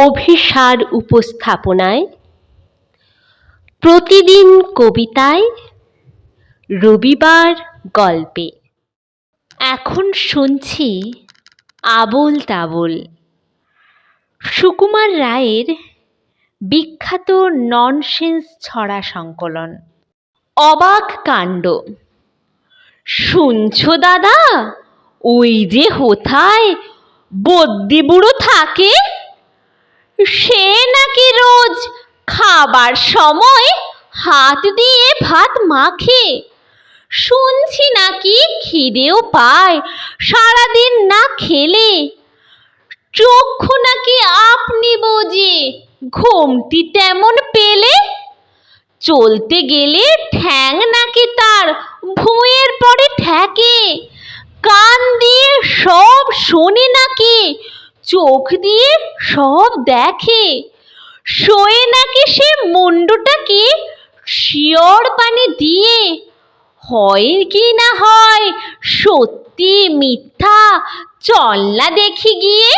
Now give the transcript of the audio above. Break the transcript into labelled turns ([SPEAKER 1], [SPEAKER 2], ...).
[SPEAKER 1] অভিসার উপস্থাপনায়, প্রতিদিন কবিতায়, রবিবার গল্পে। এখন শুনছি আবোল তাবোল, সুকুমার রায়ের বিখ্যাত ননসেন্স ছড়া সংকলন। অবাক কাণ্ড। শুনছো দাদা, ওই যে হোথায় বদ্যি বুড়ো থাকে, সে নাকি রোজ খাবার সময় হাত দিয়ে ভাত মাখে। শুনছি নাকি খিদেও পায় সারাদিন না খেলে, চক্ষু নাকি আপনি বোঝে ঘুমটি তেমন পেলে। চলতে গেলে ঠ্যাং নাকি তার ভুঁয়ের পরে ঠেকে, কান দিয়ে সব শোনে নাকি চোখ দিয়ে সব দেখে। শোয়ে নাকি সে মুন্ডুটাকে শিয়র পানি দিয়ে, হয় কি না হয় সত্যি মিথ্যা চল না দেখি গিয়ে।